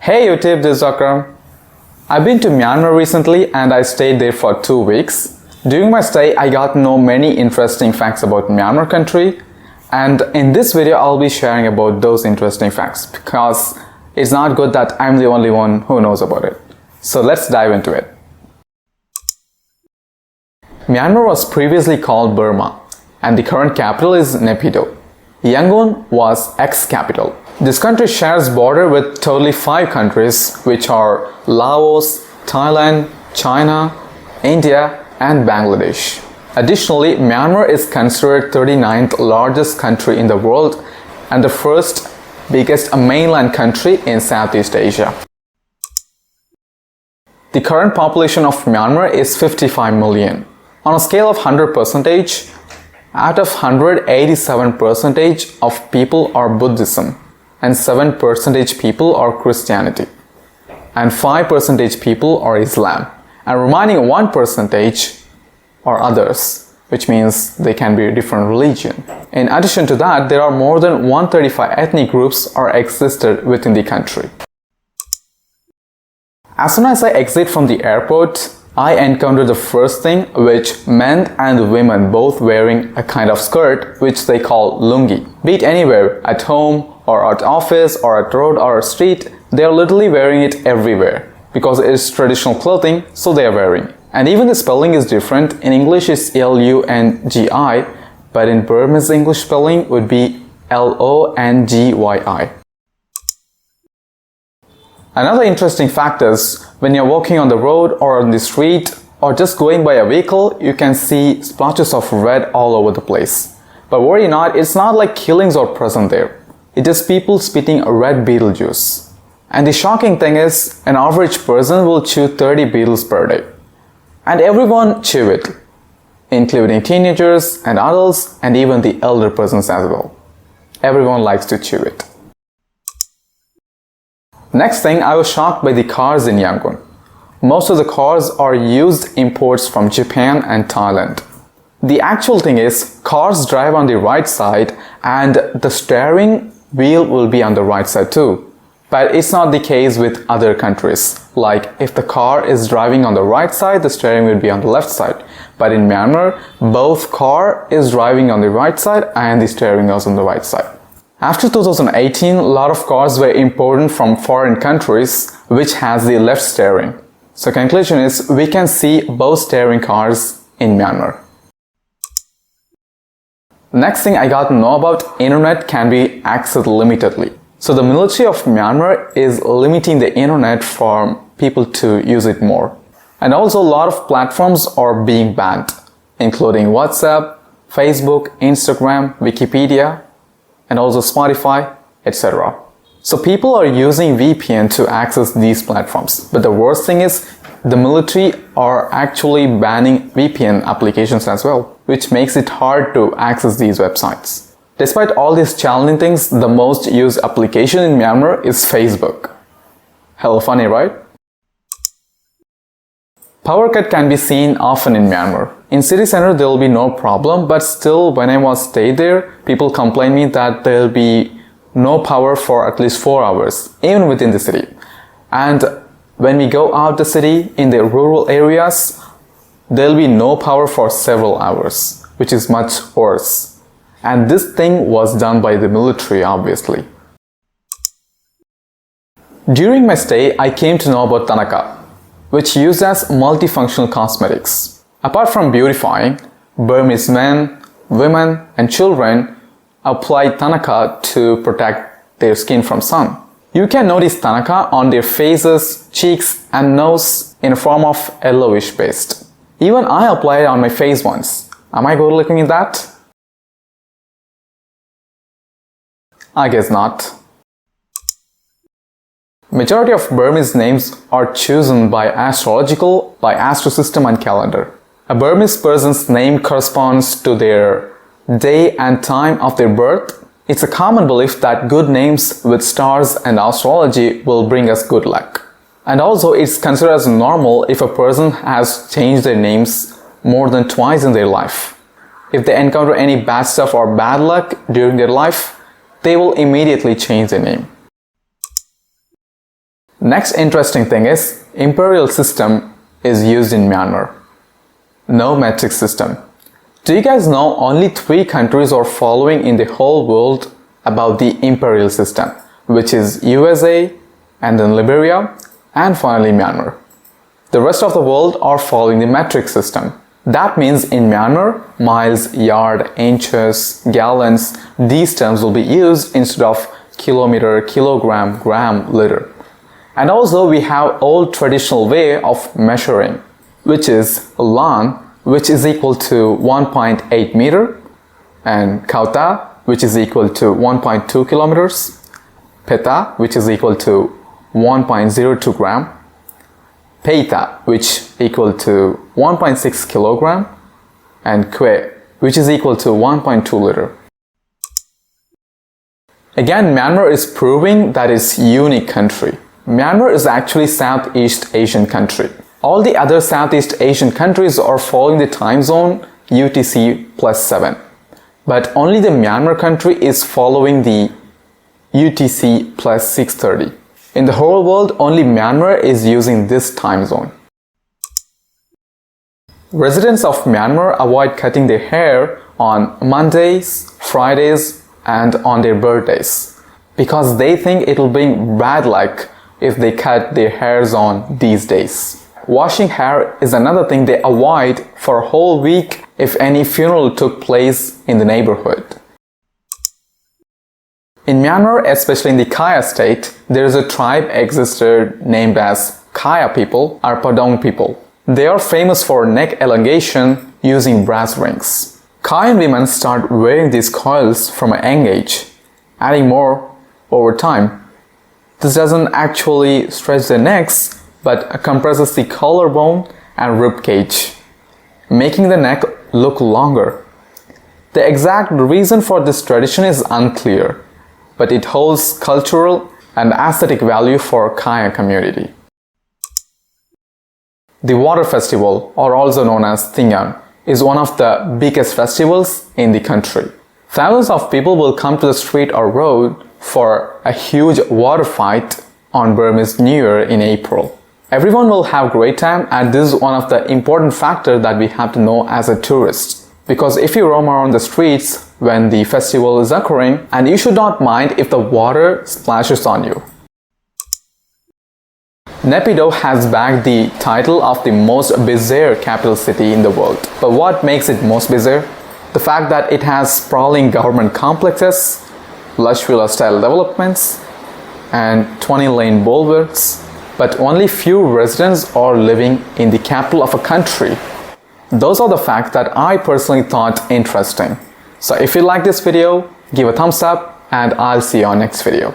Hey YouTube, this is Akram. I've been to Myanmar recently and I stayed there for 2 weeks. During my stay, I got to know many interesting facts about Myanmar country, and in this video I'll be sharing about those interesting facts because it's not good that I'm the only one who knows about it. So let's dive into it. Myanmar was previously called Burma and the current capital is Naypyidaw. Yangon was ex-capital. This country shares border with totally 5 countries, which are Laos, Thailand, China, India and Bangladesh. Additionally, Myanmar is considered 39th largest country in the world and the first biggest mainland country in Southeast Asia. The current population of Myanmar is 55 million. On a scale of 100%, out of 187% of people are Buddhism, and 7% people are Christianity, and 5% people are Islam, and remaining 1% are others, which means they can be a different religion. In addition to that, there are more than 135 ethnic groups are existed within the country. As soon as I exit from the airport, I encountered the first thing, which men and women both wearing a kind of skirt which they call lungi. Be it anywhere, at home or at office or at road or street, they are literally wearing it everywhere because it is traditional clothing, so they are wearing. And even the spelling is different. In English it's L-U-N-G-I, but in Burmese English spelling would be L-O-N-G-Y-I. Another interesting fact is, when you're walking on the road or on the street or just going by a vehicle, you can see splotches of red all over the place. But worry not, it's not like killings are present there. It is people spitting red beetle juice. And the shocking thing is, an average person will chew 30 beetles per day. And everyone chew it, including teenagers and adults and even the elder persons as well. Everyone likes to chew it. Next thing, I was shocked by the cars in Yangon. Most of the cars are used imports from Japan and Thailand. The actual thing is, cars drive on the right side and the steering wheel will be on the right side too. But it's not the case with other countries. Like if the car is driving on the right side, the steering will be on the left side. But in Myanmar, both car is driving on the right side and the steering is on the right side. After 2018, a lot of cars were imported from foreign countries which has the left steering. So conclusion is, we can see both steering cars in Myanmar. Next thing I got to know about, internet can be accessed limitedly. So the military of Myanmar is limiting the internet for people to use it more. And also a lot of platforms are being banned, including WhatsApp, Facebook, Instagram, Wikipedia, and also Spotify, etc. So people are using VPN to access these platforms. But the worst thing is, the military are actually banning VPN applications as well, which makes it hard to access these websites. Despite all these challenging things, the most used application in Myanmar is Facebook. Hell funny, right? Power cut can be seen often in Myanmar. In city center there will be no problem, but still when I was stayed there, people complain me that there will be no power for at least 4 hours, even within the city. And when we go out the city, in the rural areas, there will be no power for several hours, which is much worse. And this thing was done by the military, obviously. During my stay, I came to know about Tanaka, which used as multifunctional cosmetics. Apart from beautifying, Burmese men, women and children apply Tanaka to protect their skin from sun. You can notice Tanaka on their faces, cheeks and nose in a form of yellowish paste. Even I applied it on my face once. Am I good looking at that? I guess not. Majority of Burmese names are chosen by astrological, by astro system and calendar. A Burmese person's name corresponds to their day and time of their birth. It's a common belief that good names with stars and astrology will bring us good luck. And also it's considered as normal if a person has changed their names more than twice in their life. If they encounter any bad stuff or bad luck during their life, they will immediately change their name. Next interesting thing is imperial system is used in Myanmar. No metric system. Do you guys know only 3 countries are following in the whole world about the imperial system, which is USA, and then Liberia, and finally Myanmar. The rest of the world are following the metric system. That means in Myanmar, miles, yard, inches, gallons, these terms will be used instead of kilometer, kilogram, gram, liter. And also we have old traditional way of measuring, which is lan, which is equal to 1.8 meter, and kauta, which is equal to 1.2 kilometers, peta, which is equal to 1.02 gram, peita, which equal to 1.6 kilogram, and kwe, which is equal to 1.2 liter. Again, Myanmar is proving that it's a unique country. Myanmar is actually Southeast Asian country. All the other Southeast Asian countries are following the time zone UTC +7. But only the Myanmar country is following the UTC +630. In the whole world, only Myanmar is using this time zone. Residents of Myanmar avoid cutting their hair on Mondays, Fridays, and on their birthdays because they think it will bring bad luck if they cut their hairs on these days. Washing hair is another thing they avoid for a whole week if any funeral took place in the neighborhood. In Myanmar, especially in the Kaya state, there is a tribe existed named as Kaya people or Padong people. They are famous for neck elongation using brass rings. Kayan women start wearing these coils from a young age, adding more over time. This doesn't actually stretch their necks, but compresses the collarbone and rib cage, making the neck look longer. The exact reason for this tradition is unclear, but it holds cultural and aesthetic value for Kaya community. The water festival, or also known as Tingyan, is one of the biggest festivals in the country. Thousands of people will come to the street or road for a huge water fight on Burmese New Year in April. Everyone will have great time, and this is one of the important factors that we have to know as a tourist. Because if you roam around the streets when the festival is occurring, and you should not mind if the water splashes on you. Naypyidaw has bagged the title of the most bizarre capital city in the world. But what makes it most bizarre? The fact that it has sprawling government complexes, lush villa-style developments, and 20-lane boulevards, but only few residents are living in the capital of a country. Those are the facts that I personally thought interesting. So if you like this video, give a thumbs up, and I'll see you on next video.